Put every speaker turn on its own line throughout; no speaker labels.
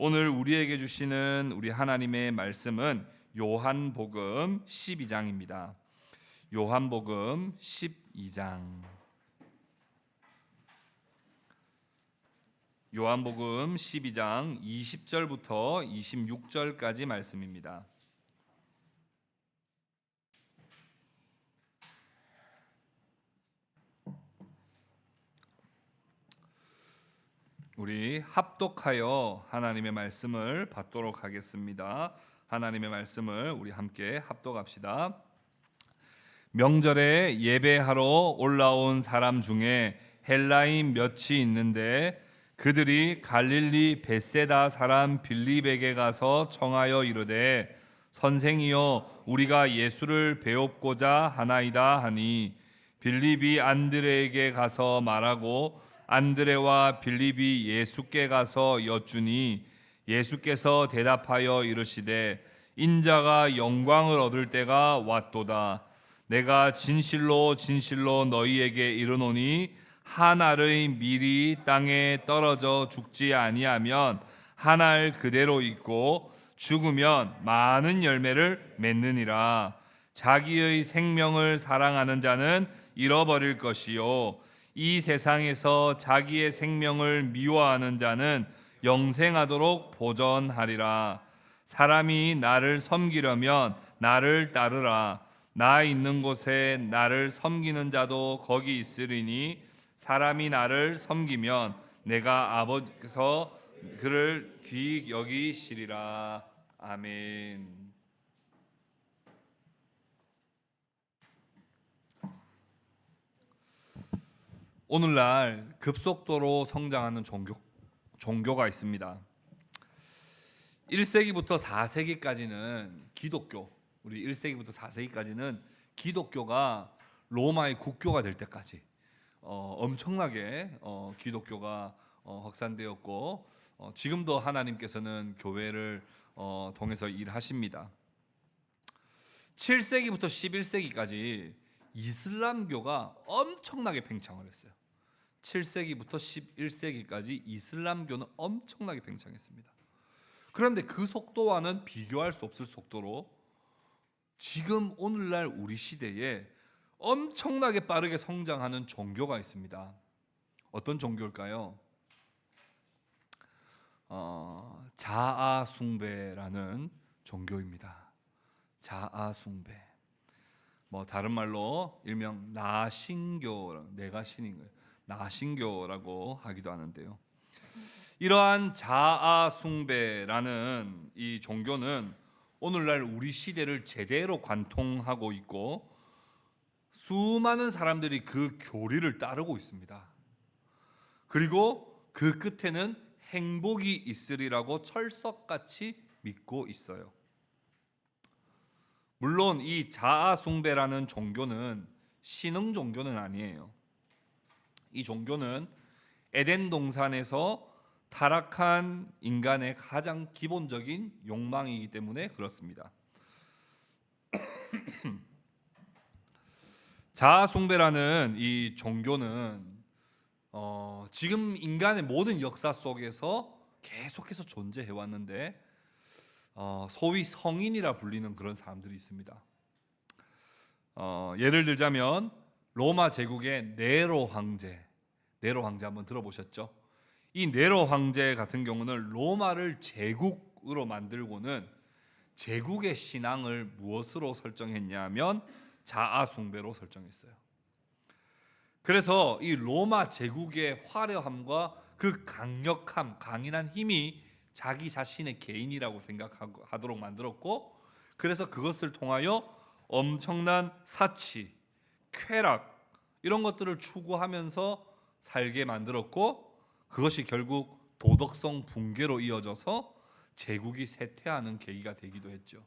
오늘 우리에게 주시는 우리 하나님의 말씀은 요한복음 12장입니다. 요한복음 12장. 요한복음 12장 20절부터 26절까지 말씀입니다. 우리 합독하여 하나님의 말씀을 받도록 하겠습니다. 하나님의 말씀을 우리 함께 합독합시다. 명절에 예배하러 올라온 사람 중에 헬라인 몇이 있는데 그들이 갈릴리 벳세다 사람 빌립에게 가서 청하여 이르되 선생이여 우리가 예수를 배웁고자 하나이다 하니 빌립이 안드레에게 가서 말하고 안드레와 빌립이 예수께 가서 여쭈니 예수께서 대답하여 이르시되 인자가 영광을 얻을 때가 왔도다. 내가 진실로 진실로 너희에게 이르노니 한 알의 밀이 땅에 떨어져 죽지 아니하면 한 알 그대로 있고 죽으면 많은 열매를 맺느니라. 자기의 생명을 사랑하는 자는 잃어버릴 것이요 이 세상에서 자기의 생명을 미워하는 자는 영생하도록 보전하리라. 사람이 나를 섬기려면 나를 따르라. 나 있는 곳에 나를 섬기는 자도 거기 있으리니 사람이 나를 섬기면 내가 아버지께서 그를 귀히 여기시리라. 아멘. 오늘날 급속도로 성장하는 종교가 있습니다. 1세기부터 4세기까지는 우리 1세기부터 4세기까지는 기독교가 로마의 국교가 될 때까지 엄청나게 기독교가 확산되었고 지금도 하나님께서는 교회를 통해서 일하십니다. 7세기부터 11세기까지 이슬람교가 엄청나게 팽창을 했어요. 7세기부터 11세기까지 이슬람교는 엄청나게 팽창했습니다. 그런데 그 속도와는 비교할 수 없을 속도로 지금 오늘날 우리 시대에 엄청나게 빠르게 성장하는 종교가 있습니다. 어떤 종교일까요? 자아 숭배라는 종교입니다. 자아 숭배. 다른 말로 일명 나신교, 내가 신인 거예요. 나신교라고 하기도 하는데요. 이러한 자아 숭배라는 이 종교는 오늘날 우리 시대를 제대로 관통하고 있고 수많은 사람들이 그 교리를 따르고 있습니다. 그리고 그 끝에는 행복이 있으리라고 철석같이 믿고 있어요. 물론 이 자아 숭배라는 종교는 신흥 종교는 아니에요. 이 종교는 에덴 동산에서 타락한 인간의 가장 기본적인 욕망이기 때문에 그렇습니다. 자아 숭배라는 이 종교는 지금 인간의 모든 역사 속에서 계속해서 존재해 왔는데 소위 성인이라 불리는 그런 사람들이 있습니다. 예를 들자면 로마 제국의 네로 황제 한번 들어보셨죠? 이 네로 황제 같은 경우는 로마를 제국으로 만들고는 제국의 신앙을 무엇으로 설정했냐면 자아 숭배로 설정했어요. 그래서 이 로마 제국의 화려함과 그 강력함, 강인한 힘이 자기 자신의 개인이라고 생각하도록 만들었고, 그래서 그것을 통하여 엄청난 사치, 쾌락 이런 것들을 추구하면서 살게 만들었고, 그것이 결국 도덕성 붕괴로 이어져서 제국이 쇠퇴하는 계기가 되기도 했죠.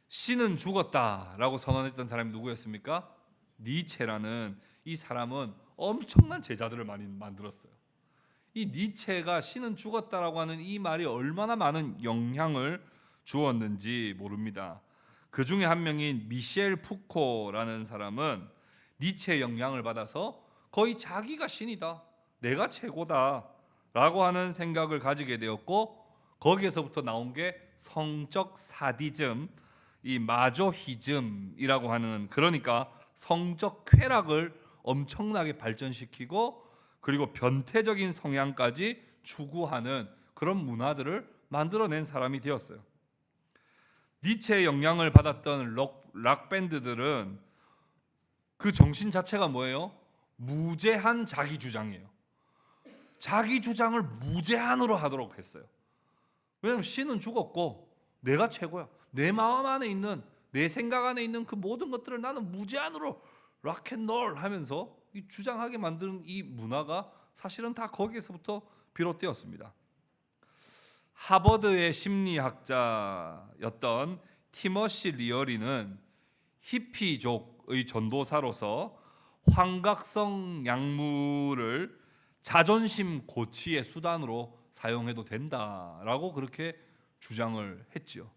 신은 죽었다라고 선언했던 사람이 누구였습니까? 니체라는 이 사람은 엄청난 제자들을 많이 만들었어요. 이 니체가 신은 죽었다라고 하는 이 말이 얼마나 많은 영향을 주었는지 모릅니다. 그 중에 한 명인 미셸 푸코라는 사람은 니체의 영향을 받아서 거의 자기가 신이다, 내가 최고다 하는 생각을 가지게 되었고, 거기에서부터 나온 게 성적 사디즘, 이 마조히즘이라고 하는, 그러니까 성적 쾌락을 엄청나게 발전시키고 그리고 변태적인 성향까지 추구하는 그런 문화들을 만들어낸 사람이 되었어요. 니체의 영향을 받았던 락 밴드들은 그 정신 자체가 뭐예요? 무제한 자기 주장이에요. 자기 주장을 무제한으로 하도록 했어요. 왜냐하면 신은 죽었고 내가 최고야. 내 마음 안에 있는, 내 생각 안에 있는 그 모든 것들을 나는 무제한으로 락앤롤 하면서 이 주장하게 만드는 이 문화가 사실은 다 거기에서부터 비롯되었습니다. 하버드의 심리학자였던 티머시 리어리는 히피족의 전도사로서 환각성 약물을 자존심 고취의 수단으로 사용해도 된다라고 그렇게 주장을 했지요.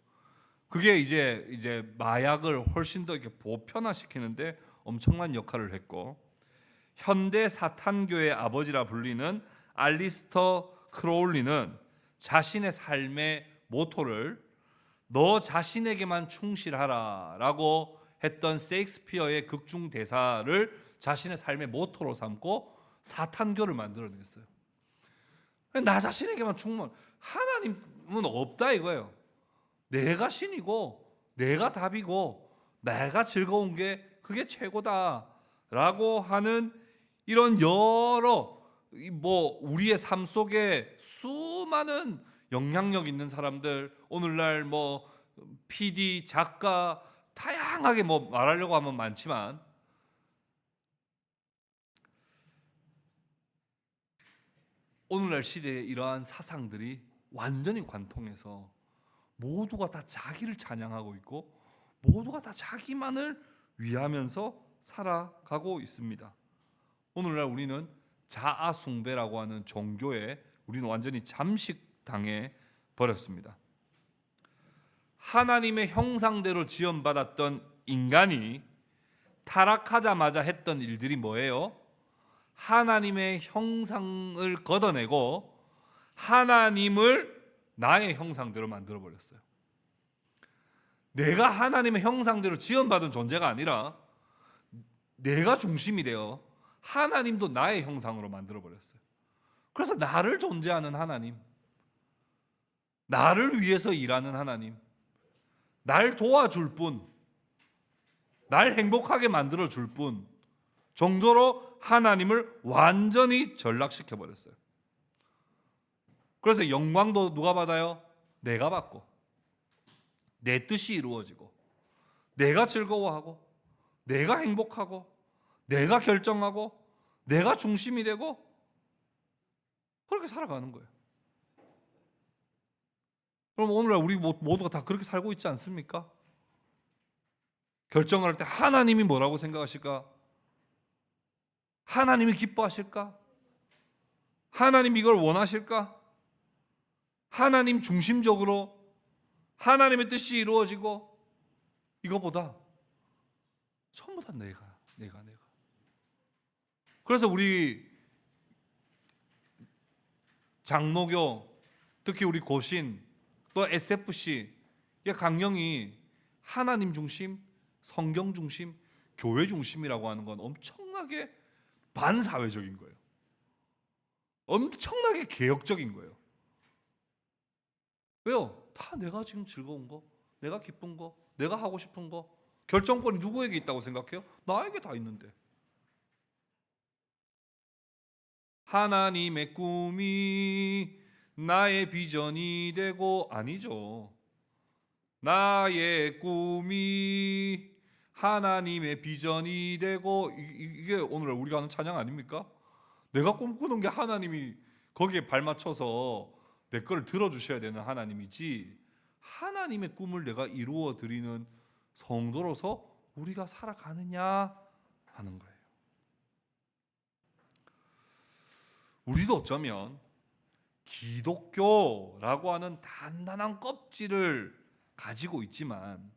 그게 이제 마약을 훨씬 더 이렇게 보편화시키는데 엄청난 역할을 했고, 현대 사탄교의 아버지라 불리는 알리스터 크로울리는 자신의 삶의 모토를 너 자신에게만 충실하라라고 했던 셰익스피어의 극중 대사를 자신의 삶의 모토로 삼고 사탄교를 만들어냈어요. 나 자신에게만 충만, 하나님은 없다 이거예요. 내가 신이고 내가 답이고 내가 즐거운 게 그게 최고다라고 하는 이런 여러 우리의 삶 속에 수많은 영향력 있는 사람들, 오늘날 PD, 작가 다양하게 말하려고 하면 많지만 오늘날 시대에 이러한 사상들이 완전히 관통해서 모두가 다 자기를 찬양하고 있고 모두가 다 자기만을 위하면서 살아가고 있습니다. 오늘날 우리는 자아 숭배라고 하는 종교에 우리는 완전히 잠식당해 버렸습니다. 하나님의 형상대로 지음받았던 인간이 타락하자마자 했던 일들이 뭐예요? 하나님의 형상을 걷어내고 하나님을 나의 형상대로 만들어 버렸어요. 내가 하나님의 형상대로 지음받은 존재가 아니라 내가 중심이 되어 하나님도 나의 형상으로 만들어 버렸어요. 그래서 나를 존재하는 하나님, 나를 위해서 일하는 하나님, 날 도와줄 분, 날 행복하게 만들어 줄 분 정도로 하나님을 완전히 전락시켜 버렸어요. 그래서 영광도 누가 받아요? 내가 받고, 내 뜻이 이루어지고, 내가 즐거워하고, 내가 행복하고, 내가 결정하고, 내가 중심이 되고, 그렇게 살아가는 거예요. 그럼 오늘날 우리 모두가 다 그렇게 살고 있지 않습니까? 결정을 할 때 하나님이 뭐라고 생각하실까? 하나님이 기뻐하실까? 하나님 이걸 원하실까? 하나님 중심적으로 하나님의 뜻이 이루어지고, 이거보다 전부 다 내가. 그래서 우리 장로교, 특히 우리 고신, 또 SFC의 강령이 하나님 중심, 성경 중심, 교회 중심이라고 하는 건 엄청나게 반사회적인 거예요. 엄청나게 개혁적인 거예요. 왜요? 다 내가 지금 즐거운 거, 내가 기쁜 거, 내가 하고 싶은 거, 결정권이 누구에게 있다고 생각해요? 나에게 다 있는데. 하나님의 꿈이 나의 비전이 되고, 아니죠. 나의 꿈이 하나님의 비전이 되고, 이게 오늘 우리가 하는 찬양 아닙니까? 내가 꿈꾸는 게 하나님이 거기에 발맞춰서 내 거를 들어주셔야 되는 하나님이지, 하나님의 꿈을 내가 이루어 드리는 성도로서 우리가 살아가느냐 하는 거예요. 우리도 어쩌면 기독교라고 하는 단단한 껍질을 가지고 있지만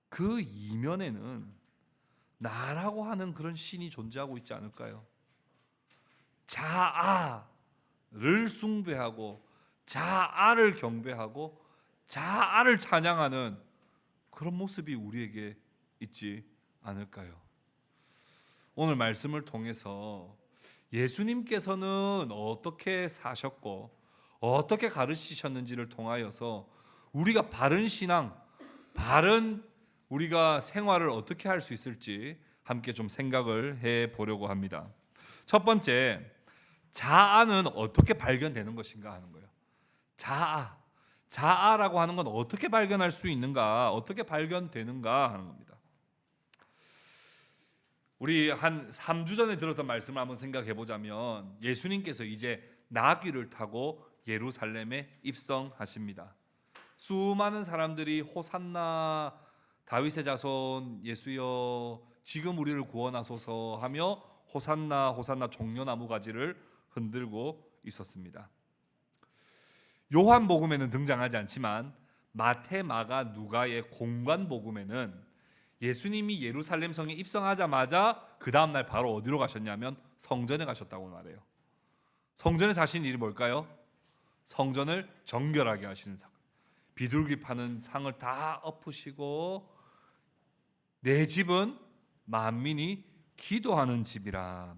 그 이면에는 나라고 하는 그런 신이 존재하고 있지 않을까요? 자아, 숭배하고 자아를 경배하고 자아를 찬양하는 그런 모습이 우리에게 있지 않을까요? 오늘 말씀을 통해서 예수님께서는 어떻게 사셨고 어떻게 가르치셨는지를 통하여서 우리가 바른 신앙, 바른 우리가 생활을 어떻게 할 수 있을지 함께 좀 생각을 해 보려고 합니다. 첫 번째, 자아는 어떻게 발견되는 것인가 하는 거예요. 자아라고 하는 건 어떻게 발견할 수 있는가, 어떻게 발견되는가 하는 겁니다. 우리 한 3주 전에 들었던 말씀을 한번 생각해 보자면 예수님께서 이제 나귀를 타고 예루살렘에 입성하십니다. 수많은 사람들이 호산나 다윗의 자손 예수여 지금 우리를 구원하소서 하며 호산나 호산나 종려나무 가지를 흔들고 있었습니다. 요한복음에는 등장하지 않지만 마태, 마가, 누가의 공관복음에는 예수님이 예루살렘 성에 입성하자마자 그 다음 날 바로 어디로 가셨냐면 성전에 가셨다고 말해요. 성전에서 하신 일이 뭘까요? 성전을 정결하게 하시는 사건. 비둘기 파는 상을 다 엎으시고 내 집은 만민이 기도하는 집이라.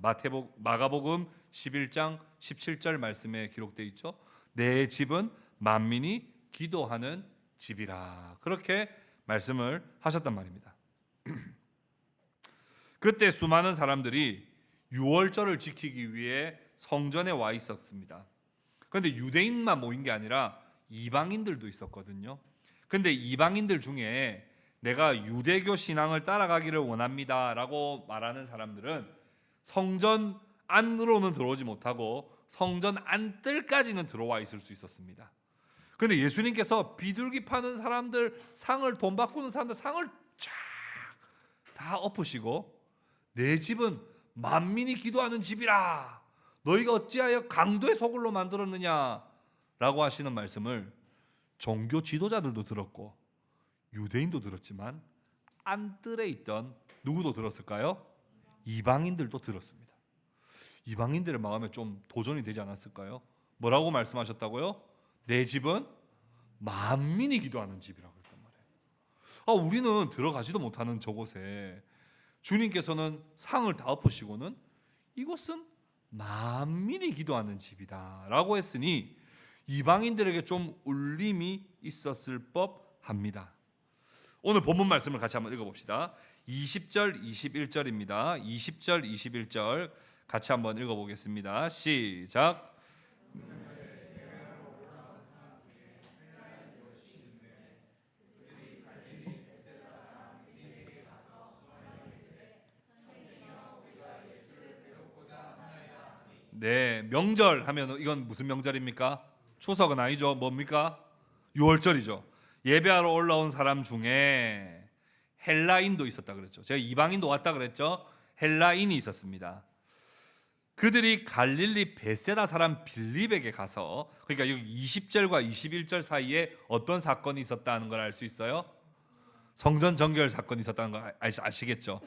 마가복음 11장 17절 말씀에 기록되어 있죠. 내 집은 만민이 기도하는 집이라. 그렇게 말씀을 하셨단 말입니다. 그때 수많은 사람들이 유월절을 지키기 위해 성전에 와 있었습니다. 그런데 유대인만 모인 게 아니라 이방인들도 있었거든요. 그런데 이방인들 중에 내가 유대교 신앙을 따라가기를 원합니다 라고 말하는 사람들은 성전 안으로는 들어오지 못하고 성전 안뜰까지는 들어와 있을 수 있었습니다. 그런데 예수님께서 비둘기 파는 사람들 상을, 돈 바꾸는 사람들 상을 쫙 다 엎으시고 내 집은 만민이 기도하는 집이라. 너희가 어찌하여 강도의 소굴로 만들었느냐 라고 하시는 말씀을 종교 지도자들도 들었고 유대인도 들었지만 안뜰에 있던 누구도 들었을까요? 이방인들도 들었습니다. 이방인들의 마음에 좀 도전이 되지 않았을까요? 뭐라고 말씀하셨다고요? 내 집은 만민이 기도하는 집이라고 했단 말이에요. 우리는 들어가지도 못하는 저곳에 주님께서는 상을 다 엎으시고는 이곳은 만민이 기도하는 집이다 라고 했으니 이방인들에게 좀 울림이 있었을 법합니다. 오늘 본문 말씀을 같이 한번 읽어봅시다. 20절 21절입니다. 20절 21절 같이 한번 읽어보겠습니다. 시작. 네, 명절 하면 이건 무슨 명절입니까? 추석은 아니죠. 뭡니까? 유월절이죠. 예배하러 올라온 사람 중에 헬라인도 있었다 그랬죠. 제가 이방인도 왔다 그랬죠. 헬라인이 있었습니다. 그들이 갈릴리 베세다 사람 빌립에게 가서, 그러니까 여기 20절과 21절 사이에 어떤 사건이 있었다는 걸 알 수 있어요? 성전 정결 사건이 있었다는 거 아시겠죠?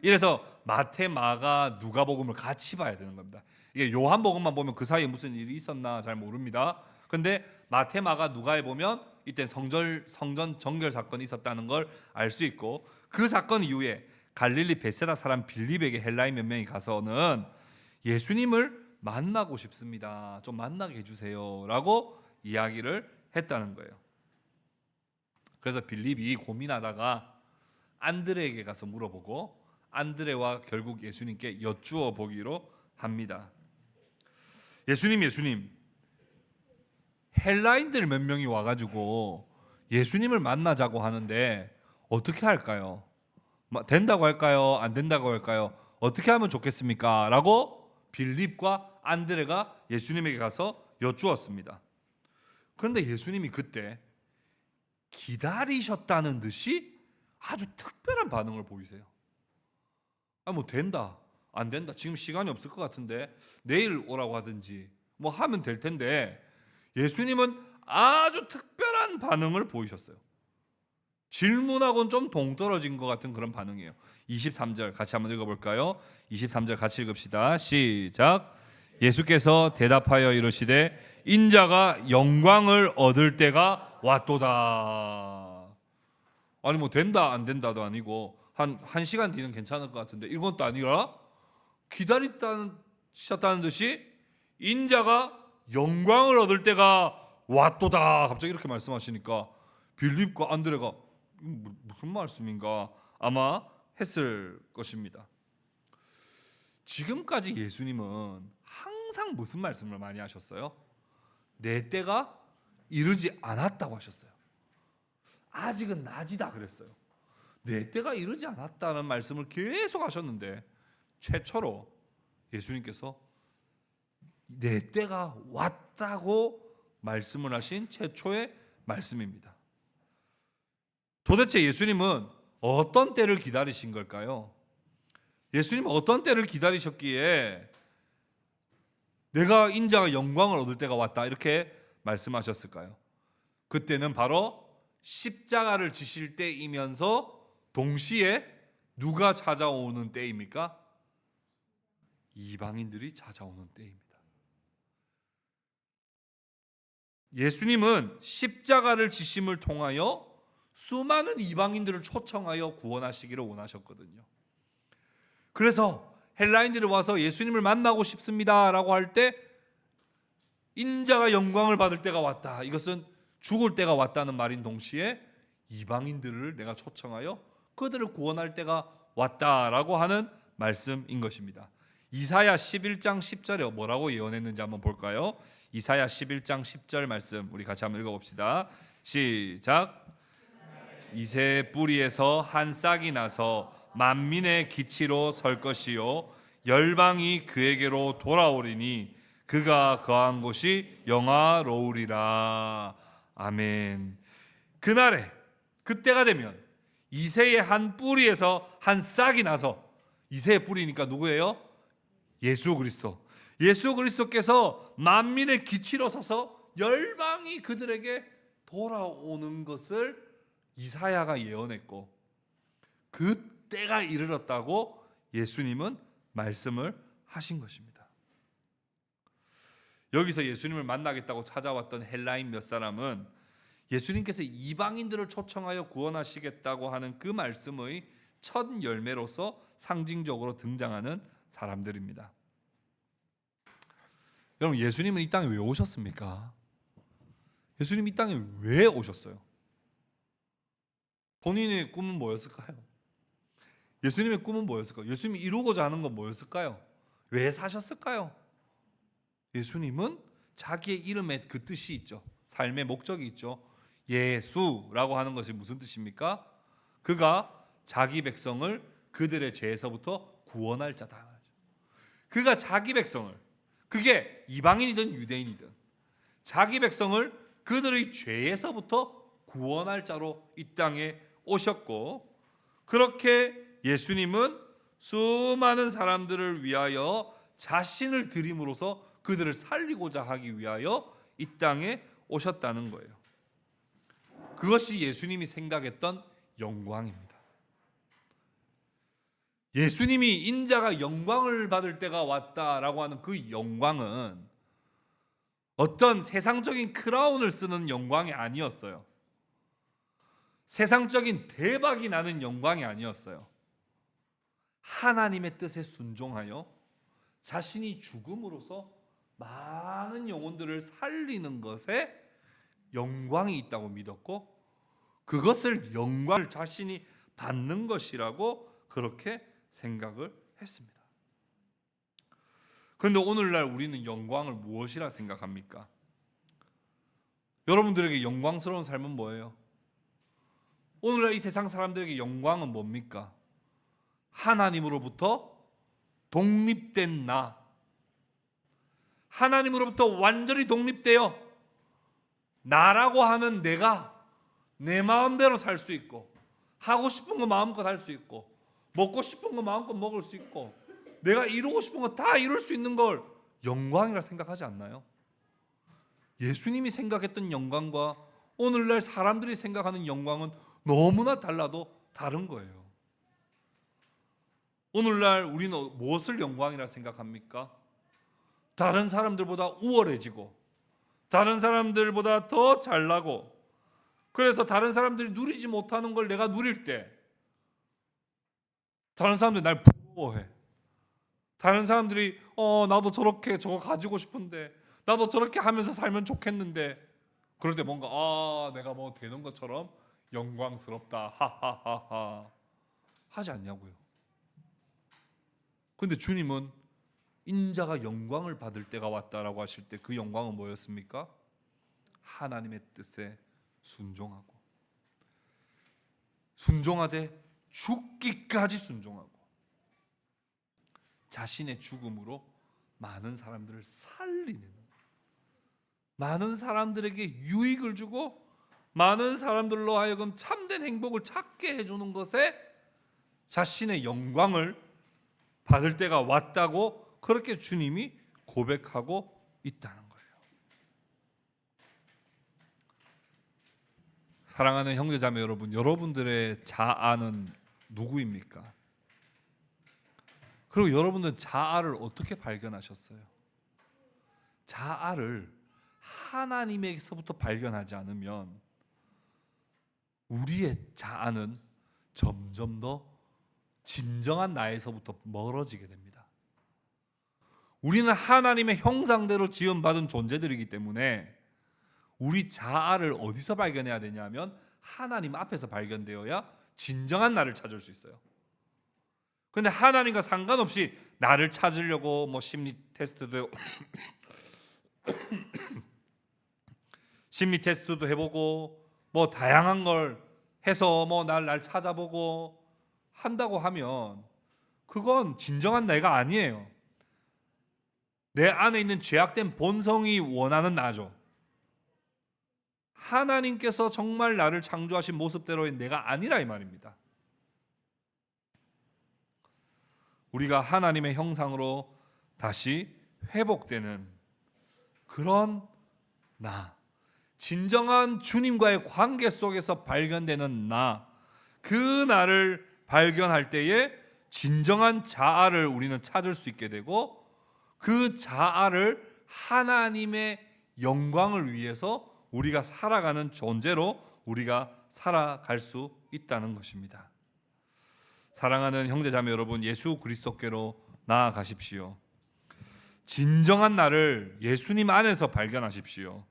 이래서 마태, 마가, 누가복음을 같이 봐야 되는 겁니다. 이게 요한복음만 보면 그 사이에 무슨 일이 있었나 잘 모릅니다. 근데 마태, 마가, 누가에 보면 이때 성전 정결 사건이 있었다는 걸 알 수 있고, 그 사건 이후에 갈릴리 베세다 사람 빌립에게 헬라인 몇 명이 가서는 예수님을 만나고 싶습니다. 좀 만나게 해주세요 라고 이야기를 했다는 거예요. 그래서 빌립이 고민하다가 안드레에게 가서 물어보고 안드레와 결국 예수님께 여쭈어 보기로 합니다. 예수님, 헬라인들 몇 명이 와가지고 예수님을 만나자고 하는데 어떻게 할까요? 된다고 할까요? 안 된다고 할까요? 어떻게 하면 좋겠습니까? 라고 빌립과 안드레가 예수님에게 가서 여쭈었습니다. 그런데 예수님이 그때 기다리셨다는 듯이 아주 특별한 반응을 보이세요. 된다, 안 된다, 지금 시간이 없을 것 같은데 내일 오라고 하든지 뭐 하면 될 텐데, 예수님은 아주 특별한 반응을 보이셨어요. 질문하고는 좀 동떨어진 것 같은 그런 반응이에요. 23절 같이 한번 읽어볼까요? 23절 같이 읽읍시다. 시작. 예수께서 대답하여 이르시되 인자가 영광을 얻을 때가 왔도다. 아니 뭐 된다 안 된다도 아니고 한 시간 뒤는 괜찮을 것 같은데 이건 또 아니라 기다리셨다는 듯이 인자가 영광을 얻을 때가 왔도다. 갑자기 이렇게 말씀하시니까 빌립과 안드레가 무슨 말씀인가 아마 했을 것입니다. 지금까지 예수님은 항상 무슨 말씀을 많이 하셨어요? 내 때가 이르지 않았다고 하셨어요. 아직은 낮이다 그랬어요. 내 때가 이르지 않았다는 말씀을 계속 하셨는데 최초로 예수님께서 내 때가 왔다고 말씀을 하신 최초의 말씀입니다. 도대체 예수님은 어떤 때를 기다리신 걸까요? 예수님은 어떤 때를 기다리셨기에 내가 인자가 영광을 얻을 때가 왔다 이렇게 말씀하셨을까요? 그때는 바로 십자가를 지실 때이면서 동시에 누가 찾아오는 때입니까? 이방인들이 찾아오는 때입니다. 예수님은 십자가를 지심을 통하여 수많은 이방인들을 초청하여 구원하시기를 원하셨거든요. 그래서 헬라인들이 와서 예수님을 만나고 싶습니다라고 할 때 인자가 영광을 받을 때가 왔다. 이것은 죽을 때가 왔다는 말인 동시에 이방인들을 내가 초청하여 그들을 구원할 때가 왔다라고 하는 말씀인 것입니다. 이사야 11장 10절에 뭐라고 예언했는지 한번 볼까요? 이사야 11장 10절 말씀 우리 같이 한번 읽어봅시다. 시작. 이새 뿌리에서 한 싹이 나서 만민의 기치로 설 것이요 열방이 그에게로 돌아오리니 그가 거한 곳이 영화로우리라. 아멘. 그날에 그때가 되면 이새의 한 뿌리에서 한 싹이 나서 이새의 뿌리니까 누구예요? 예수 그리스도. 예수 그리스도께서 만민의 기치로 서서 열방이 그들에게 돌아오는 것을 이사야가 예언했고 그 때가 이르렀다고 예수님은 말씀을 하신 것입니다. 여기서 예수님을 만나겠다고 찾아왔던 헬라인 몇 사람은 예수님께서 이방인들을 초청하여 구원하시겠다고 하는 그 말씀의 첫 열매로서 상징적으로 등장하는 사람들입니다. 여러분, 예수님은 이 땅에 왜 오셨습니까? 예수님 이 땅에 왜 오셨어요? 본인의 꿈은 뭐였을까요? 예수님의 꿈은 뭐였을까요? 예수님이 이루고자 하는 건 뭐였을까요? 왜 사셨을까요? 예수님은 자기의 이름에 그 뜻이 있죠. 삶의 목적이 있죠. 예수라고 하는 것이 무슨 뜻입니까? 그가 자기 백성을 그들의 죄에서부터 구원할 자다. 그가 자기 백성을, 그게 이방인이든 유대인이든 자기 백성을 그들의 죄에서부터 구원할 자로 이 땅에 오셨고, 그렇게 예수님은 수많은 사람들을 위하여 자신을 드림으로써 그들을 살리고자 하기 위하여 이 땅에 오셨다는 거예요. 그것이 예수님이 생각했던 영광입니다. 예수님이 인자가 영광을 받을 때가 왔다라고 하는 그 영광은 어떤 세상적인 크라운을 쓰는 영광이 아니었어요. 세상적인 대박이 나는 영광이 아니었어요. 하나님의 뜻에 순종하여 자신이 죽음으로써 많은 영혼들을 살리는 것에 영광이 있다고 믿었고, 그것을 영광을 자신이 받는 것이라고 그렇게 생각을 했습니다. 그런데 오늘날 우리는 영광을 무엇이라 생각합니까? 여러분들에게 영광스러운 삶은 뭐예요? 오늘날 이 세상 사람들에게 영광은 뭡니까? 하나님으로부터 독립된 나, 하나님으로부터 완전히 독립되어 나라고 하는 내가 내 마음대로 살 수 있고, 하고 싶은 거 마음껏 할 수 있고, 먹고 싶은 거 마음껏 먹을 수 있고, 내가 이루고 싶은 거 다 이룰 수 있는 걸 영광이라 생각하지 않나요? 예수님이 생각했던 영광과 오늘날 사람들이 생각하는 영광은 너무나 달라도 다른 거예요. 오늘날 우리는 무엇을 영광이라 생각합니까? 다른 사람들보다 우월해지고 다른 사람들보다 더 잘나고, 그래서 다른 사람들이 누리지 못하는 걸 내가 누릴 때 다른 사람들이 날 부러워해. 다른 사람들이 나도 저렇게 저거 가지고 싶은데, 나도 저렇게 하면서 살면 좋겠는데, 그럴 때 뭔가 내가 뭐 되는 것처럼 영광스럽다 하하하하 하지 않냐고요. 근데 주님은 인자가 영광을 받을 때가 왔다라고 하실 때 그 영광은 뭐였습니까? 하나님의 뜻에 순종하되 죽기까지 순종하고 자신의 죽음으로 많은 사람들을 살리는, 많은 사람들에게 유익을 주고 많은 사람들로 하여금 참된 행복을 찾게 해주는 것에 자신의 영광을 받을 때가 왔다고 그렇게 주님이 고백하고 있다는 거예요. 사랑하는 형제자매 여러분, 여러분들의 자아는 누구입니까? 그리고 여러분들은 자아를 어떻게 발견하셨어요? 자아를 하나님에게서부터 발견하지 않으면 우리의 자아는 점점 더 진정한 나에서부터 멀어지게 됩니다. 우리는 하나님의 형상대로 지음받은 존재들이기 때문에 우리 자아를 어디서 발견해야 되냐면 하나님 앞에서 발견되어야 진정한 나를 찾을 수 있어요. 근데 하나님과 상관없이 나를 찾으려고 뭐 심리 테스트도 해보고 뭐 다양한 걸 해서 뭐 날 찾아보고 한다고 하면 그건 진정한 내가 아니에요. 내 안에 있는 죄악된 본성이 원하는 나죠. 하나님께서 정말 나를 창조하신 모습대로의 내가 아니라 이 말입니다. 우리가 하나님의 형상으로 다시 회복되는 그런 나, 진정한 주님과의 관계 속에서 발견되는 나, 그 나를 발견할 때에 진정한 자아를 우리는 찾을 수 있게 되고, 그 자아를 하나님의 영광을 위해서 우리가 살아가는 존재로 우리가 살아갈 수 있다는 것입니다. 사랑하는 형제자매 여러분, 예수 그리스도께로 나아가십시오. 진정한 나를 예수님 안에서 발견하십시오.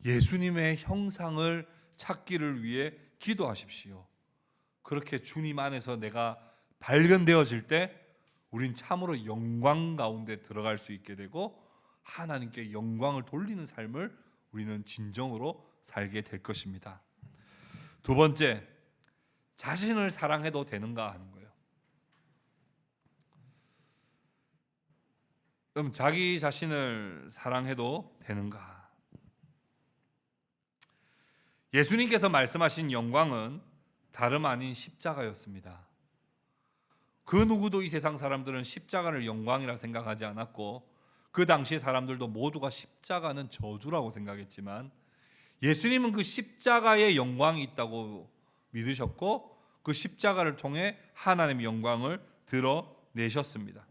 예수님의 형상을 찾기를 위해 기도하십시오. 그렇게 주님 안에서 내가 발견되어질 때 우린 참으로 영광 가운데 들어갈 수 있게 되고 하나님께 영광을 돌리는 삶을 우리는 진정으로 살게 될 것입니다. 두 번째, 자신을 사랑해도 되는가 하는 거예요. 그럼 자기 자신을 사랑해도 되는가? 예수님께서 말씀하신 영광은 다름 아닌 십자가였습니다. 그 누구도 이 세상 사람들은 십자가를 영광이라 생각하지 않았고, 그 당시 사람들도 모두가 십자가는 저주라고 생각했지만 예수님은 그 십자가의 영광이 있다고 믿으셨고 그 십자가를 통해 하나님의 영광을 드러내셨습니다.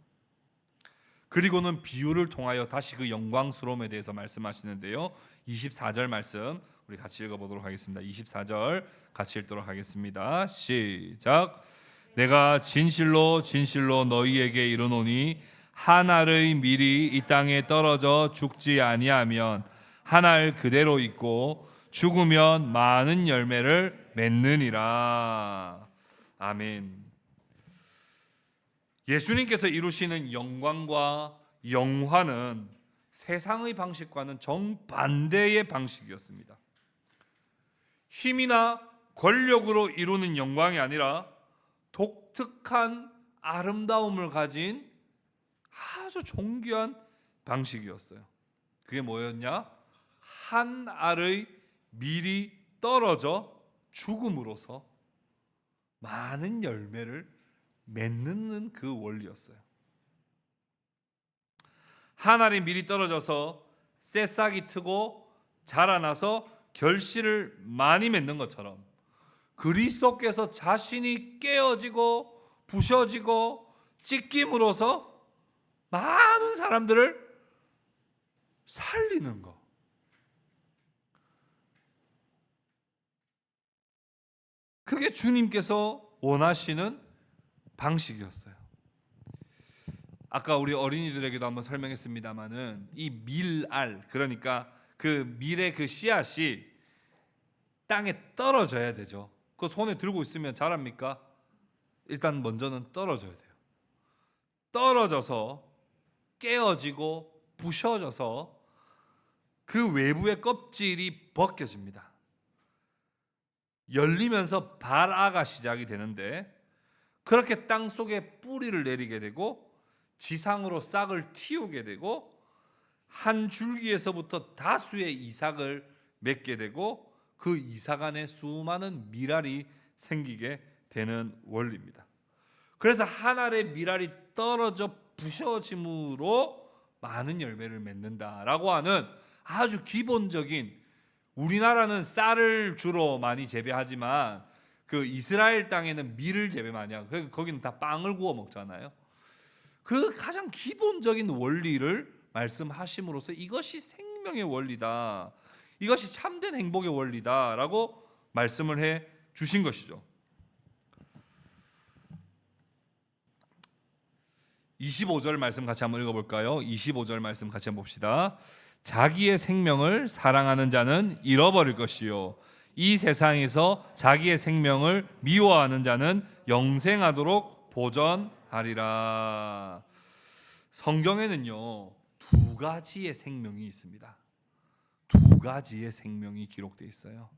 그리고는 비유를 통하여 다시 그 영광스러움에 대해서 말씀하시는데요, 24절 말씀 우리 같이 읽어보도록 하겠습니다. 24절 같이 읽도록 하겠습니다. 시작. 내가 진실로 진실로 너희에게 이르노니 한 알의 밀이 이 땅에 떨어져 죽지 아니하면 한 알 그대로 있고 죽으면 많은 열매를 맺느니라. 아멘. 예수님께서 이루시는 영광과 영화는 세상의 방식과는 정반대의 방식이었습니다. 힘이나 권력으로 이루는 영광이 아니라 독특한 아름다움을 가진 아주 존귀한 방식이었어요. 그게 뭐였냐? 한 알의 밀이 떨어져 죽음으로써 많은 열매를 맺는 그 원리였어요. 한 알의 밀이 떨어져서 새싹이 트고 자라나서 결실을 많이 맺는 것처럼 그리스도께서 자신이 깨어지고 부셔지고 찢김으로써 많은 사람들을 살리는 거. 그게 주님께서 원하시는 방식이었어요. 아까 우리 어린이들에게도 한번 설명했습니다마는 이 밀알, 그러니까 그 밀의 그 씨앗이 땅에 떨어져야 되죠. 그 손에 들고 있으면 자랍니까? 일단 먼저는 떨어져야 돼요. 떨어져서 깨어지고 부셔져서 그 외부의 껍질이 벗겨집니다. 열리면서 발아가 시작이 되는데, 그렇게 땅 속에 뿌리를 내리게 되고 지상으로 싹을 틔우게 되고 한 줄기에서부터 다수의 이삭을 맺게 되고 그 이삭 안에 수많은 밀알이 생기게 되는 원리입니다. 그래서 한 알의 밀알이 떨어져 부셔짐으로 많은 열매를 맺는다라고 하는 아주 기본적인, 우리나라는 쌀을 주로 많이 재배하지만 그 이스라엘 땅에는 밀을 재배 많이 하고 거기는 다 빵을 구워 먹잖아요. 그 가장 기본적인 원리를 말씀하심으로써 이것이 생명의 원리다, 이것이 참된 행복의 원리다라고 말씀을 해 주신 것이죠. 25절 말씀 같이 한번 읽어볼까요? 25절 말씀 같이 한번 봅시다. 자기의 생명을 사랑하는 자는 잃어버릴 것이요, 이 세상에서 자기의 생명을 미워하는 자는 영생하도록 보전하리라. 성경에는요, 두 가지의 생명이 있습니다. 두 가지의 생명이 기록되어 있어요.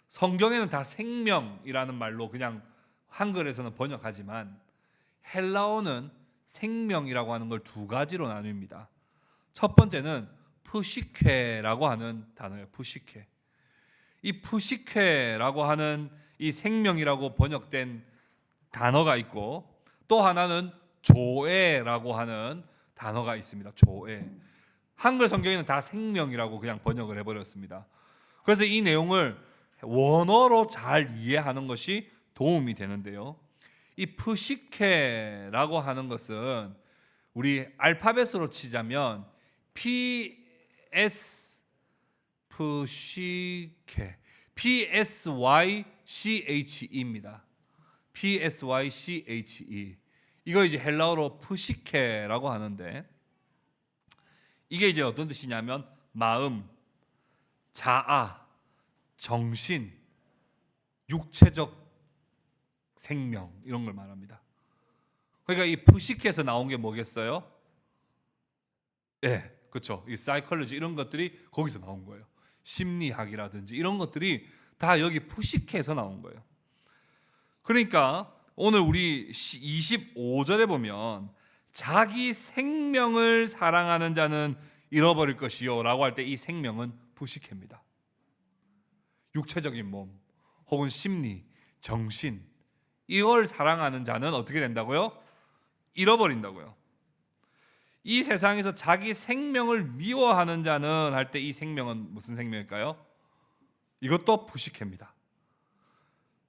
성경에는 다 생명이라는 말로 그냥 한글에서는 번역하지만 헬라어는 생명이라고 하는 걸 두 가지로 나눕니다. 첫 번째는 푸시케라고 하는 단어예요. 푸시케. 이 푸시케라고 하는 이 생명이라고 번역된 단어가 있고, 또 하나는 조에라고 하는 단어가 있습니다. 조에. 한글 성경에는 다 생명이라고 그냥 번역을 해버렸습니다. 그래서 이 내용을 원어로 잘 이해하는 것이 도움이 되는데요, 이 푸시케라고 하는 것은 우리 알파벳으로 치자면 PS 푸시케, PSYCHE입니다. PSYCHE. 이거 이제 헬라어로 푸시케라고 하는데, 이게 이제 어떤 뜻이냐면 마음, 자아, 정신, 육체적 생명, 이런 걸 말합니다. 그러니까 이 푸시케에서 나온 게 뭐겠어요? 예, 그렇죠. 이 사이콜로지 이런 것들이 거기서 나온 거예요. 심리학이라든지 이런 것들이 다 여기 푸시케에서 나온 거예요. 그러니까 오늘 우리 25절에 보면 자기 생명을 사랑하는 자는 잃어버릴 것이요 라고 할 때 이 생명은 푸시케입니다. 육체적인 몸 혹은 심리, 정신, 이걸 사랑하는 자는 어떻게 된다고요? 잃어버린다고요. 이 세상에서 자기 생명을 미워하는 자는 할 때 이 생명은 무슨 생명일까요? 이것도 푸시케입니다.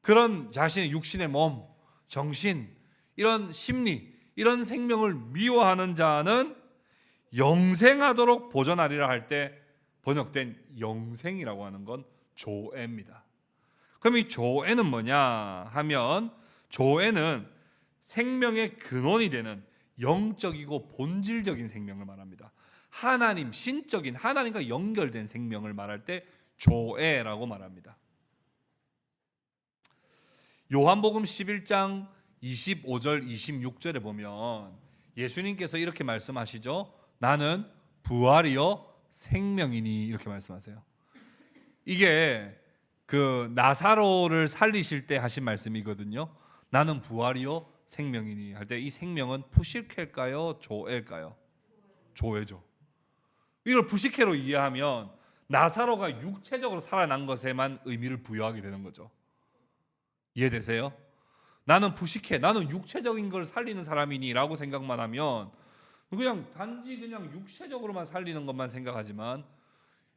그런 자신의 육신의 몸, 정신, 이런 심리, 이런 생명을 미워하는 자는 영생하도록 보전하리라 할 때 번역된 영생이라고 하는 건 조에입니다. 그럼 이 조에는 뭐냐 하면, 조에는 생명의 근원이 되는 영적이고 본질적인 생명을 말합니다. 하나님, 신적인 하나님과 연결된 생명을 말할 때 조에라고 말합니다. 요한복음 11장 25절 26절에 보면 예수님께서 이렇게 말씀하시죠. 나는 부활이요 생명이니, 이렇게 말씀하세요. 이게 그 나사로를 살리실 때 하신 말씀이거든요. 나는 부활이요 생명이니 할 때 이 생명은 푸시케일까요, 조엘까요? 조에죠. 이걸 푸시케로 이해하면 나사로가 육체적으로 살아난 것에만 의미를 부여하게 되는 거죠. 이해되세요? 나는 푸시케, 나는 육체적인 걸 살리는 사람이니 라고 생각만 하면 그냥 단지 그냥 육체적으로만 살리는 것만 생각하지만,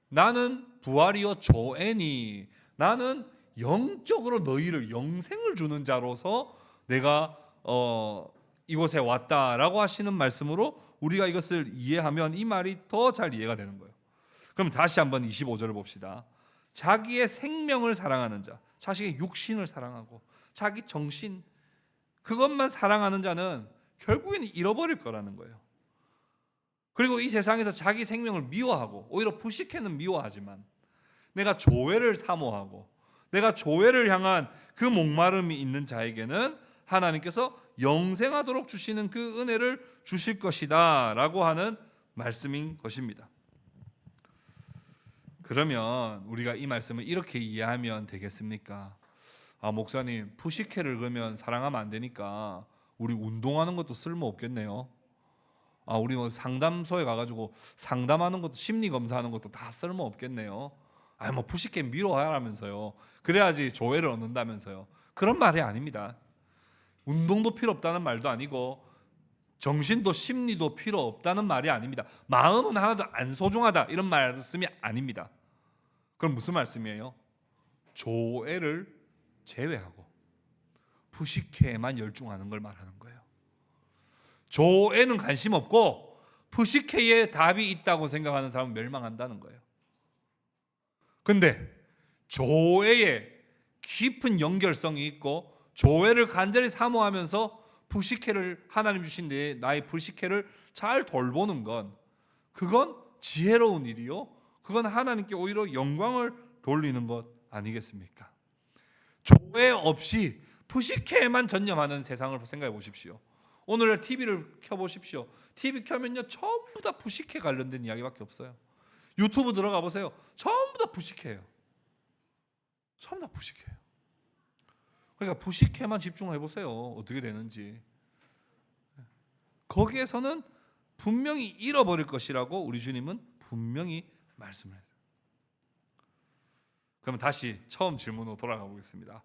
나는 부활이요 조에니, 나는 영적으로 너희를 영생을 주는 자로서 내가 이곳에 왔다라고 하시는 말씀으로 우리가 이것을 이해하면 이 말이 더 잘 이해가 되는 거예요. 그럼 다시 한번 25절을 봅시다. 자기의 생명을 사랑하는 자, 자식의 육신을 사랑하고 자기 정신, 그것만 사랑하는 자는 결국에는 잃어버릴 거라는 거예요. 그리고 이 세상에서 자기 생명을 미워하고 오히려 부식해는 미워하지만 내가 조회를 사모하고 내가 조회를 향한 그 목마름이 있는 자에게는 하나님께서 영생하도록 주시는 그 은혜를 주실 것이다 라고 하는 말씀인 것입니다. 그러면 우리가 이 말씀을 이렇게 이해하면 되겠습니까? 목사님, 부식회를 그러면 사랑하면 안 되니까 우리 운동하는 것도 쓸모 없겠네요. 우리 뭐 상담소에 가가지고 상담하는 것도 심리 검사하는 것도 다 쓸모 없겠네요. 뭐 부식회 미워하라면서요. 그래야지 조회를 얻는다면서요. 그런 말이 아닙니다. 운동도 필요 없다는 말도 아니고 정신도 심리도 필요 없다는 말이 아닙니다. 마음은 하나도 안 소중하다 이런 말씀이 아닙니다. 그럼 무슨 말씀이에요? 조회를 제외하고 부식회에만 열중하는 걸 말하는 거예요. 조회는 관심 없고 부식회에 답이 있다고 생각하는 사람은 멸망한다는 거예요. 근데 조회에 깊은 연결성이 있고 조회를 간절히 사모하면서 불식회를 하나님 주신 나의 불식회를 잘 돌보는 건 그건 지혜로운 일이요. 그건 하나님께 오히려 영광을 돌리는 것 아니겠습니까? 조회 없이 불식회에만 전념하는 세상을 생각해 보십시오. 오늘 TV를 켜보십시오. TV 켜면요 전부 다 불식회 관련된 이야기밖에 없어요. 유튜브 들어가 보세요. 전부 다 불식회예요. 전부 다 불식회예요. 그러니까 부식회만 집중해 보세요. 어떻게 되는지. 거기에서는 분명히 잃어버릴 것이라고 우리 주님은 분명히 말씀을 해요. 그럼 다시 처음 질문으로 돌아가 보겠습니다.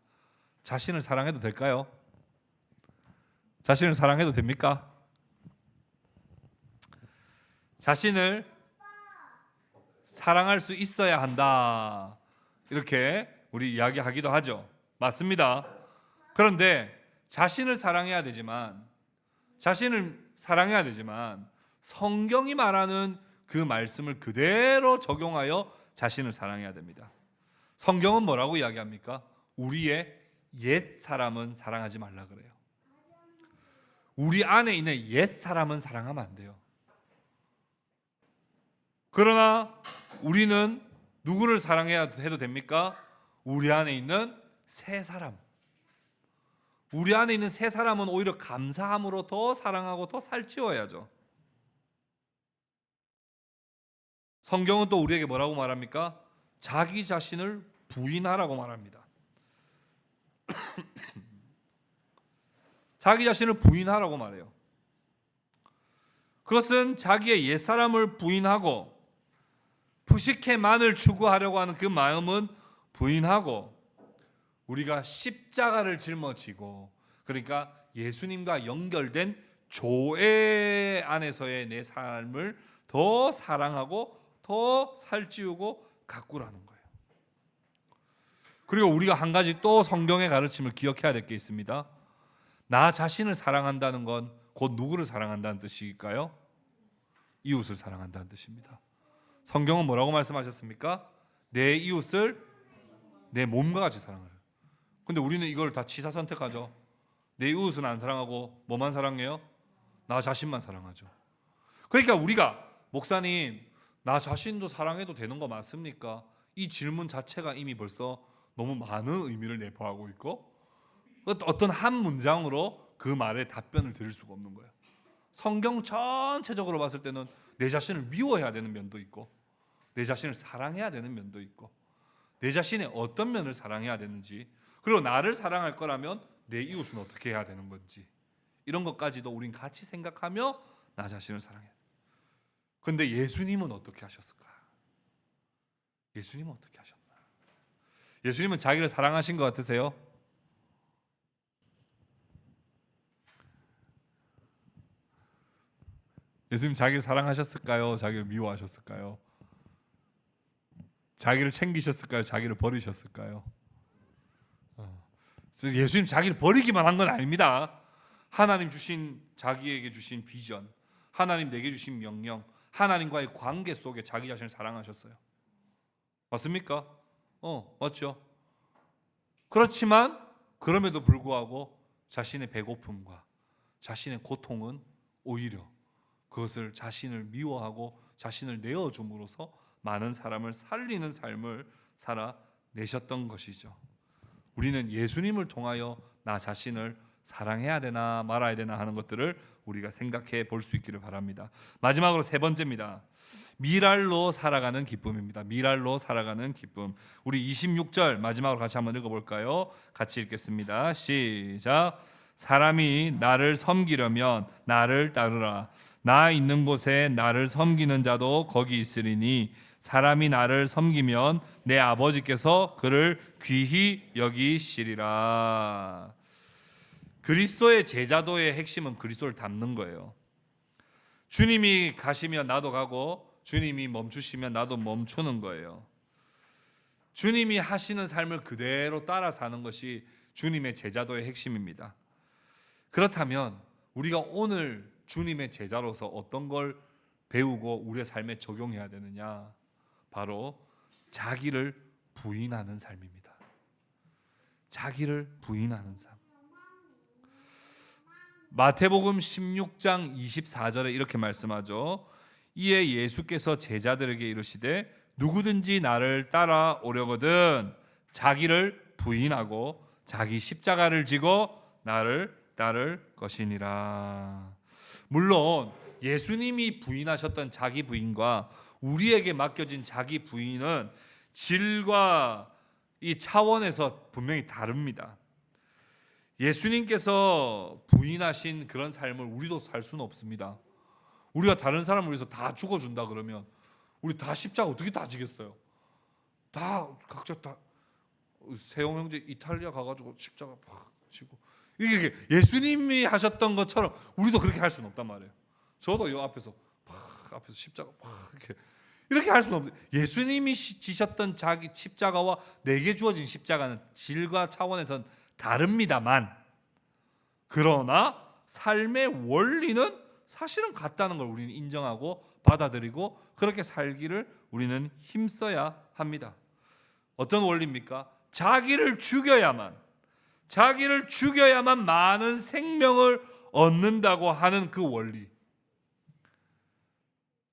자신을 사랑해도 될까요? 자신을 사랑해도 됩니까? 자신을 사랑할 수 있어야 한다. 이렇게 우리 이야기하기도 하죠. 맞습니다. 그런데 자신을 사랑해야 되지만 성경이 말하는 그 말씀을 그대로 적용하여 자신을 사랑해야 됩니다. 성경은 뭐라고 이야기합니까? 우리의 옛 사람은 사랑하지 말라 그래요. 우리 안에 있는 옛 사람은 사랑하면 안 돼요. 그러나 우리는 누구를 사랑해야 해도 됩니까? 우리 안에 있는 새 사람. 우리 안에 있는 새 사람은 오히려 감사함으로 더 사랑하고 더 살찌워야죠. 성경은 또 우리에게 뭐라고 말합니까? 자기 자신을 부인하라고 말합니다. 자기 자신을 부인하라고 말해요. 그것은 자기의 옛사람을 부인하고 부식회만을 추구하려고 하는 그 마음은 부인하고 우리가 십자가를 짊어지고 그러니까 예수님과 연결된 조회 안에서의 내 삶을 더 사랑하고 더 살찌우고 가꾸라는 거예요. 그리고 우리가 한 가지 또 성경의 가르침을 기억해야 될 게 있습니다. 나 자신을 사랑한다는 건 곧 누구를 사랑한다는 뜻일까요? 이웃을 사랑한다는 뜻입니다. 성경은 뭐라고 말씀하셨습니까? 내 이웃을 내 몸과 같이 사랑하라. 근데 우리는 이걸 다 취사 선택하죠. 내 이웃은 안 사랑하고 뭐만 사랑해요? 나 자신만 사랑하죠. 그러니까 우리가 목사님 나 자신도 사랑해도 되는 거 맞습니까? 이 질문 자체가 이미 벌써 너무 많은 의미를 내포하고 있고 어떤 한 문장으로 그 말에 답변을 드릴 수가 없는 거예요. 성경 전체적으로 봤을 때는 내 자신을 미워해야 되는 면도 있고 내 자신을 사랑해야 되는 면도 있고 내 자신의 어떤 면을 사랑해야 되는지 그리고 나를 사랑할 거라면 내 이웃은 어떻게 해야 되는 건지 이런 것까지도 우린 같이 생각하며 나 자신을 사랑해야 돼요. 그런데 예수님은 어떻게 하셨을까? 예수님은 어떻게 하셨나? 예수님은 자기를 사랑하신 것 같으세요? 예수님 자기를 사랑하셨을까요? 자기를 미워하셨을까요? 자기를 챙기셨을까요? 자기를 버리셨을까요? 예수님 자기를 버리기만 한 건 아닙니다. 하나님 주신 자기에게 주신 비전, 하나님 내게 주신 명령, 하나님과의 관계 속에 자기 자신을 사랑하셨어요. 맞습니까? 맞죠? 그렇지만 그럼에도 불구하고 자신의 배고픔과 자신의 고통은 오히려 그것을 자신을 미워하고 자신을 내어줌으로써 많은 사람을 살리는 삶을 살아내셨던 것이죠. 우리는 예수님을 통하여 나 자신을 사랑해야 되나 말아야 되나 하는 것들을 우리가 생각해 볼 수 있기를 바랍니다. 마지막으로 세 번째입니다. 미랄로 살아가는 기쁨입니다. 미랄로 살아가는 기쁨. 우리 26절 마지막으로 같이 한번 읽어볼까요? 같이 읽겠습니다. 시작. 사람이 나를 섬기려면 나를 따르라. 나 있는 곳에 나를 섬기는 자도 거기 있으리니 사람이 나를 섬기면 내 아버지께서 그를 귀히 여기시리라. 그리스도의 제자도의 핵심은 그리스도를 닮는 거예요. 주님이 가시면 나도 가고 주님이 멈추시면 나도 멈추는 거예요. 주님이 하시는 삶을 그대로 따라 사는 것이 주님의 제자도의 핵심입니다. 그렇다면 우리가 오늘 주님의 제자로서 어떤 걸 배우고 우리의 삶에 적용해야 되느냐? 바로 자기를 부인하는 삶입니다. 자기를 부인하는 삶. 마태복음 16장 24절에 이렇게 말씀하죠. 이에 예수께서 제자들에게 이르시되 누구든지 나를 따라오려거든 자기를 부인하고 자기 십자가를 지고 나를 따를 것이니라. 물론 예수님이 부인하셨던 자기 부인과 우리에게 맡겨진 자기 부인은 질과 이 차원에서 분명히 다릅니다. 예수님께서 부인하신 그런 삶을 우리도 살 수는 없습니다. 우리가 다른 사람을 위해서 다 죽어준다 그러면 우리 다 십자가 어떻게 다 지겠어요? 다 각자 다 세용 형제 이탈리아 가가지고 십자가 팍 지고 이게 예수님이 하셨던 것처럼 우리도 그렇게 할 수는 없단 말이에요. 저도 이 앞에서 십자가 이렇게 할 수는 없어요. 예수님이 지셨던 자기 십자가와 내게 주어진 십자가는 질과 차원에선 다릅니다만 그러나 삶의 원리는 사실은 같다는 걸 우리는 인정하고 받아들이고 그렇게 살기를 우리는 힘써야 합니다. 어떤 원리입니까? 자기를 죽여야만 많은 생명을 얻는다고 하는 그 원리.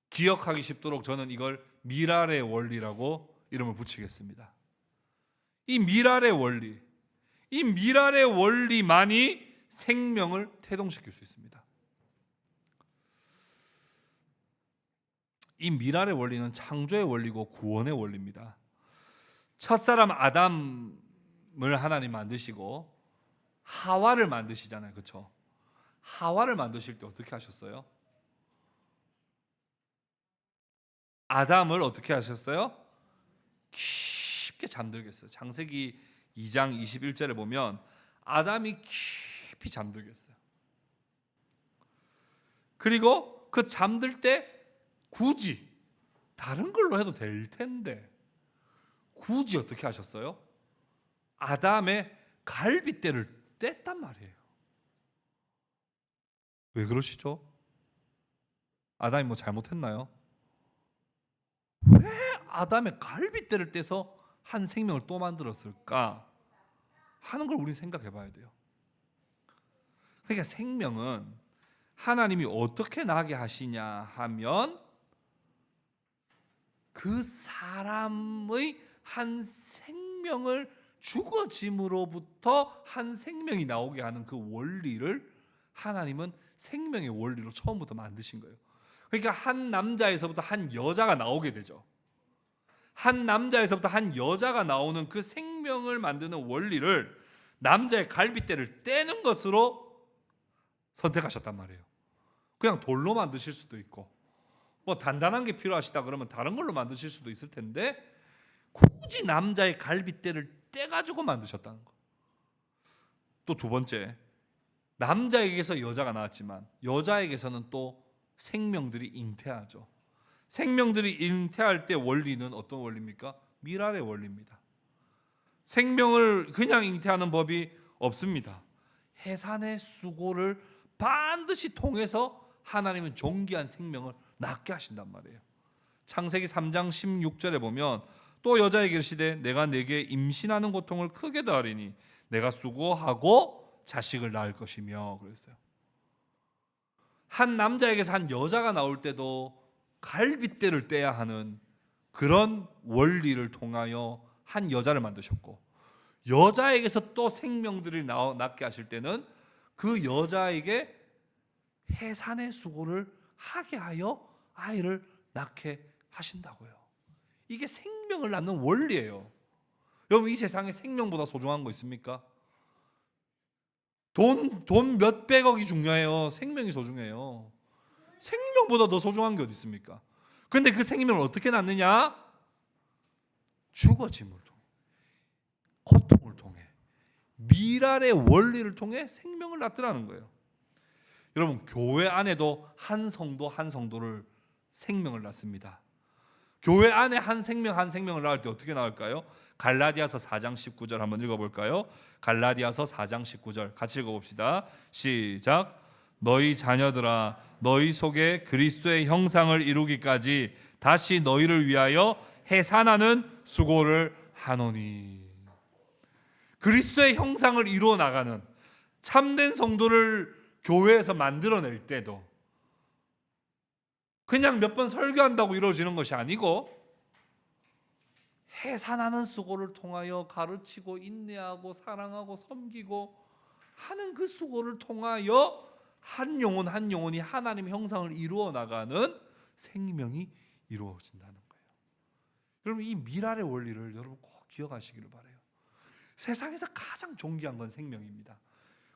기억하기 쉽도록 저는 이걸 미랄의 원리라고 이름을 붙이겠습니다. 이 미랄의 원리만이 생명을 태동시킬 수 있습니다. 이 미랄의 원리는 창조의 원리고 구원의 원리입니다. 첫사람 아담을 하나님 만드시고 하와를 만드시잖아요. 그렇죠? 하와를 만드실 때 어떻게 하셨어요? 아담을 어떻게 하셨어요? 깊게 잠들게 했어요. 창세기 2장 21절에 보면 아담이 깊이 잠들게 했어요. 그리고 그 잠들 때 굳이 다른 걸로 해도 될 텐데 굳이 어떻게 하셨어요? 아담의 갈빗대를 뗐단 말이에요. 왜 그러시죠? 아담이 뭐 잘못했나요? 왜 아담의 갈빗대를 떼서 한 생명을 또 만들었을까 하는 걸 우리는 생각해 봐야 돼요. 그러니까 생명은 하나님이 어떻게 나게 하시냐 하면 그 사람의 한 생명을 죽어짐으로부터 한 생명이 나오게 하는 그 원리를 하나님은 생명의 원리로 처음부터 만드신 거예요. 그러니까 한 남자에서부터 한 여자가 나오게 되죠. 한 남자에서부터 한 여자가 나오는 그 생명을 만드는 원리를 남자의 갈빗대를 떼는 것으로 선택하셨단 말이에요. 그냥 돌로 만드실 수도 있고 뭐 단단한 게 필요하시다 그러면 다른 걸로 만드실 수도 있을 텐데 굳이 남자의 갈빗대를 떼가지고 만드셨다는 거. 또 두 번째, 남자에게서 여자가 나왔지만 여자에게서는 또 생명들이 잉태하죠. 생명들이 잉태할 때 원리는 어떤 원리입니까? 미랄의 원리입니다. 생명을 그냥 잉태하는 법이 없습니다. 해산의 수고를 반드시 통해서 하나님은 존귀한 생명을 낳게 하신단 말이에요. 창세기 3장 16절에 보면 또 여자에게 이르시되 내가 네게 임신하는 고통을 크게 더하리니 내가 수고하고 자식을 낳을 것이며 그랬어요. 한 남자에게서 한 여자가 나올 때도 갈빗대를 떼야 하는 그런 원리를 통하여 한 여자를 만드셨고, 여자에게서 또 생명들을 낳게 하실 때는 그 여자에게 해산의 수고를 하게 하여 아이를 낳게 하신다고요. 이게 생명을 낳는 원리예요. 여러분, 이 세상에 생명보다 소중한 거 있습니까? 돈 몇백억이 중요해요. 생명이 소중해요. 생명보다 더 소중한 게 어디 있습니까? 근데 그 생명을 어떻게 낳느냐? 죽어짐을 통해, 고통을 통해, 미랄의 원리를 통해 생명을 낳더라는 거예요. 여러분, 교회 안에도 한 성도 한 성도를 생명을 낳습니다. 교회 안에 한 생명을 낳을 때 어떻게 나올까요? 갈라디아서 4장 19절 한번 읽어볼까요? 갈라디아서 4장 19절 같이 읽어봅시다. 시작. 너희 자녀들아, 너희 속에 그리스도의 형상을 이루기까지 다시 너희를 위하여 해산하는 수고를 하노니. 그리스도의 형상을 이루어 나가는 참된 성도를 교회에서 만들어낼 때도 그냥 몇 번 설교한다고 이루어지는 것이 아니고 해산하는 수고를 통하여 가르치고 인내하고 사랑하고 섬기고 하는 그 수고를 통하여 한 영혼 한 영혼이 하나님의 형상을 이루어 나가는 생명이 이루어진다는 거예요. 여러분, 이 미랄의 원리를 여러분 꼭 기억하시기를 바라요. 세상에서 가장 존귀한 건 생명입니다.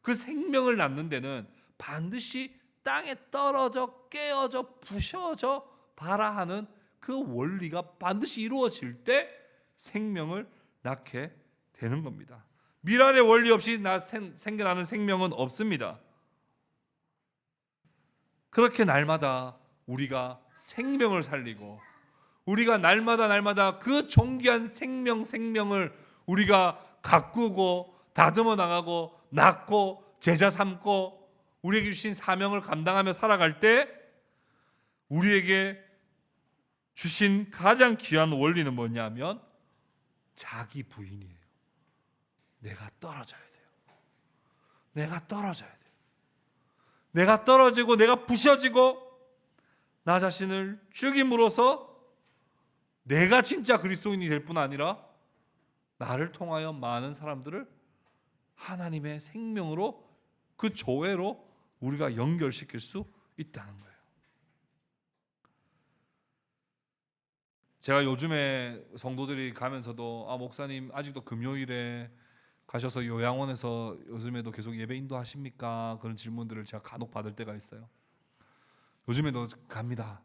그 생명을 낳는 데는 반드시 땅에 떨어져 깨어져 부셔져 봐라 하는 그 원리가 반드시 이루어질 때 생명을 낳게 되는 겁니다. 미랄의 원리 없이 생겨나는 생명은 없습니다. 그렇게 날마다 우리가 생명을 살리고 우리가 날마다 그 존귀한 생명을 우리가 가꾸고 다듬어 나가고 낳고 제자 삼고 우리에게 주신 사명을 감당하며 살아갈 때 우리에게 주신 가장 귀한 원리는 뭐냐면 자기 부인이에요. 내가 떨어져야 돼요. 내가 떨어져야 돼요. 내가 떨어지고 내가 부셔지고 나 자신을 죽임으로써 내가 진짜 그리스도인이 될 뿐 아니라 나를 통하여 많은 사람들을 하나님의 생명으로 그 조회로 우리가 연결시킬 수 있다는 거예요. 제가 요즘에 성도들이 가면서도 목사님 아직도 금요일에 가셔서 요양원에서 요즘에도 계속 예배 인도하십니까? 그런 질문들을 제가 간혹 받을 때가 있어요. 요즘에도 갑니다.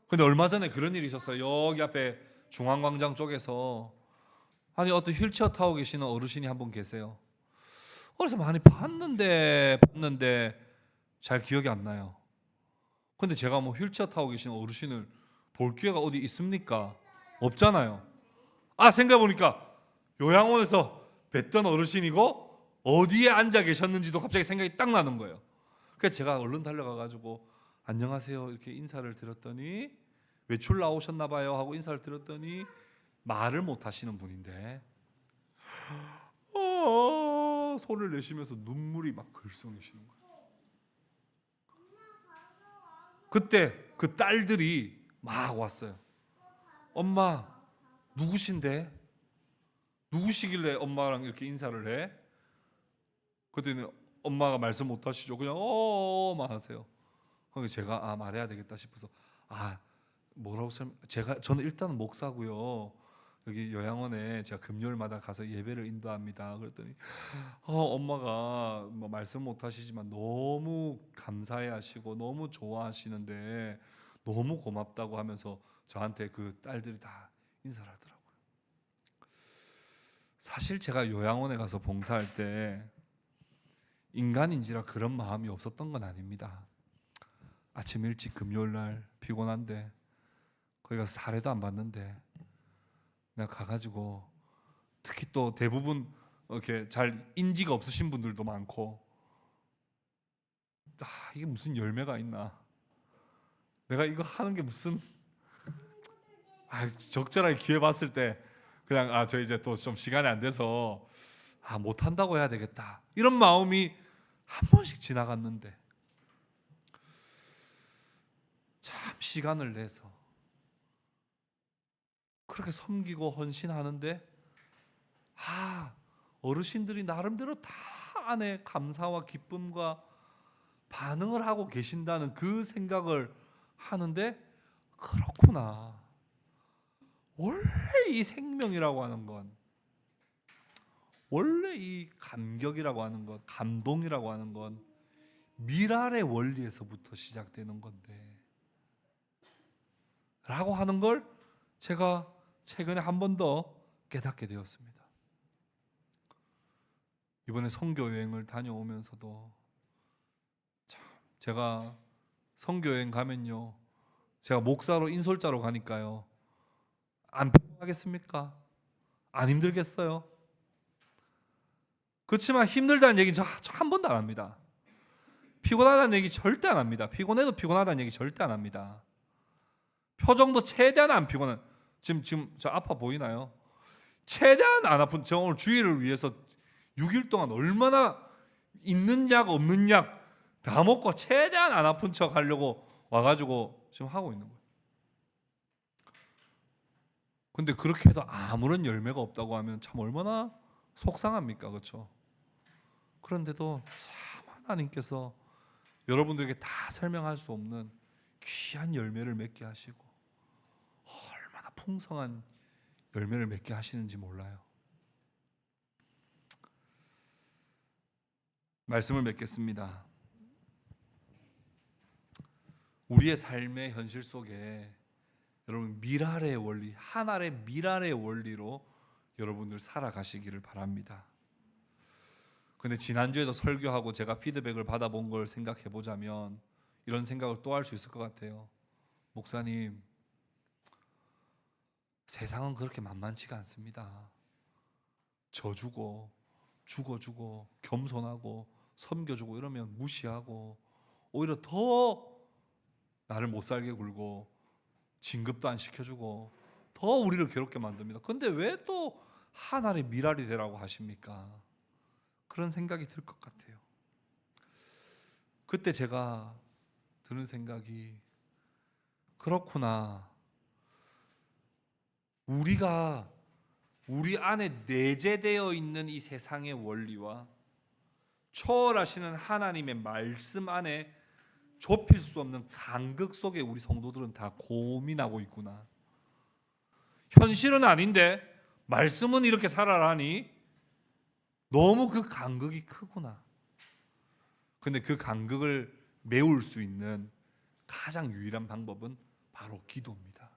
근데 얼마 전에 그런 일이 있었어요. 여기 앞에 중앙광장 쪽에서 아니 어떤 휠체어 타고 계시는 어르신이 한 분 계세요. 그래서 많이 봤는데 잘 기억이 안 나요. 근데 제가 뭐 휠체어 타고 계시는 어르신을 볼 기회가 어디 있습니까? 없잖아요. 생각해보니까 요양원에서 뵀던 어르신이고 어디에 앉아 계셨는지도 갑자기 생각이 딱 나는 거예요. 그래서 제가 얼른 달려가가지고 안녕하세요 이렇게 인사를 드렸더니 외출 나오셨나 봐요 하고 인사를 드렸더니 말을 못 하시는 분인데 소리를 내시면서 눈물이 막 글썽이시는 거예요. 그때 그 딸들이 막 왔어요. 엄마 누구신데? 누구시길래 엄마랑 이렇게 인사를 해? 그랬더니 엄마가 말씀 못 하시죠. 그냥 만 하세요. 그러니까 제가 말해야 되겠다 싶어서 뭐라고 저는 일단 목사고요. 여기 요양원에 제가 금요일마다 가서 예배를 인도합니다. 그랬더니 엄마가 뭐 말씀 못 하시지만 너무 감사해하시고 너무 좋아하시는데 너무 고맙다고 하면서 저한테 그 딸들이 다 인사를 하더라고요. 사실 제가 요양원에 가서 봉사할 때 인간인지라 그런 마음이 없었던 건 아닙니다. 아침 일찍 금요일날 피곤한데 거기 가서 사례도 안 받는데 내가 가가지고 특히 또 대부분 이렇게 잘 인지가 없으신 분들도 많고 이게 무슨 열매가 있나? 내가 이거 하는 게 무슨 적절하게 기회 봤을 때 그냥 저 이제 또 좀 시간이 안 돼서 못 한다고 해야 되겠다, 이런 마음이 한 번씩 지나갔는데 참 시간을 내서 그렇게 섬기고 헌신하는데 어르신들이 나름대로 다 안에 감사와 기쁨과 반응을 하고 계신다는 그 생각을 하는데, 그렇구나, 원래 이 생명이라고 하는 건, 원래 이 감격이라고 하는 것, 감동이라고 하는 건 미랄의 원리에서부터 시작되는 건데 라고 하는 걸 제가 최근에 한 번 더 깨닫게 되었습니다. 이번에 선교 여행을 다녀오면서도 참, 제가 선교 여행 가면요, 제가 목사로 인솔자로 가니까요, 안 피곤하겠습니까? 안 힘들겠어요? 그렇지만 힘들다는 얘기 저 한 번도 안 합니다. 피곤하다는 얘기 절대 안 합니다. 피곤해도 피곤하다는 얘기 절대 안 합니다. 표정도 최대한 안 피곤한, 지금 저 아파 보이나요? 최대한 안 아픈, 저 오늘 주일을 위해서 6일 동안 얼마나 있는 약 없는 약 다 먹고 최대한 안 아픈 척 하려고 와가지고 지금 하고 있는 거예요. 근데 그렇게 해도 아무런 열매가 없다고 하면 참 얼마나 속상합니까? 그렇죠? 그런데도 참 하나님께서 여러분들에게 다 설명할 수 없는 귀한 열매를 맺게 하시고 얼마나 풍성한 열매를 맺게 하시는지 몰라요. 말씀을 맺겠습니다. 우리의 삶의 현실 속에 여러분 미랄의 원리, 한 알의 미랄의 원리로 여러분들 살아가시기를 바랍니다. 근데 지난주에도 설교하고 제가 피드백을 받아본 걸 생각해 보자면 이런 생각을 또 할 수 있을 것 같아요. 목사님, 세상은 그렇게 만만치가 않습니다. 져주고 죽어주고 겸손하고 섬겨주고 이러면 무시하고 오히려 더 나를 못 살게 굴고 진급도 안 시켜주고 더 우리를 괴롭게 만듭니다. 근데 왜 또 하나의 미랄이 되라고 하십니까? 그런 생각이 들 것 같아요. 그때 제가 드는 생각이, 그렇구나, 우리가 우리 안에 내재되어 있는 이 세상의 원리와 초월하시는 하나님의 말씀 안에 좁힐 수 없는 간극 속에 우리 성도들은 다 고민하고 있구나. 현실은 아닌데 말씀은 이렇게 살아라니 너무 그 간극이 크구나. 근데 그 간극을 메울 수 있는 가장 유일한 방법은 바로 기도입니다.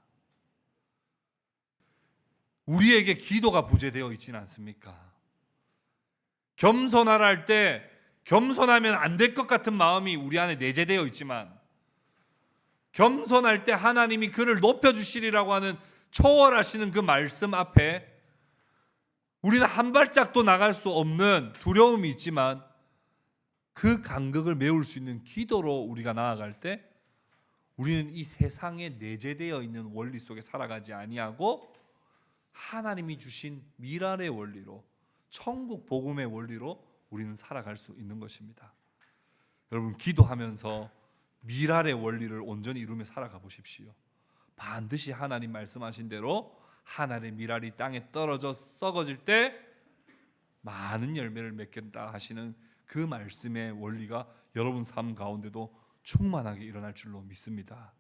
우리에게 기도가 부재되어 있지는 않습니까? 겸손하라 할 때 겸손하면 안 될 것 같은 마음이 우리 안에 내재되어 있지만, 겸손할 때 하나님이 그를 높여주시리라고 하는 초월하시는 그 말씀 앞에 우리는 한 발짝도 나갈 수 없는 두려움이 있지만, 그 간극을 메울 수 있는 기도로 우리가 나아갈 때 우리는 이 세상에 내재되어 있는 원리 속에 살아가지 아니하고 하나님이 주신 미랄의 원리로, 천국 복음의 원리로 우리는 살아갈 수 있는 것입니다. 여러분, 기도하면서 미랄의 원리를 온전히 이루며 살아가 보십시오. 반드시 하나님 말씀하신 대로 하나님의 미랄이 땅에 떨어져 썩어질 때 많은 열매를 맺겠다 하시는 그 말씀의 원리가 여러분 삶 가운데도 충만하게 일어날 줄로 믿습니다.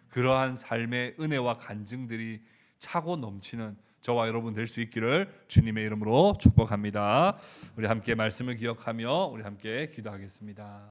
그러한 삶의 은혜와 간증들이 차고 넘치는 저와 여러분 될 수 있기를 주님의 이름으로 축복합니다. 우리 함께 말씀을 기억하며 우리 함께 기도하겠습니다.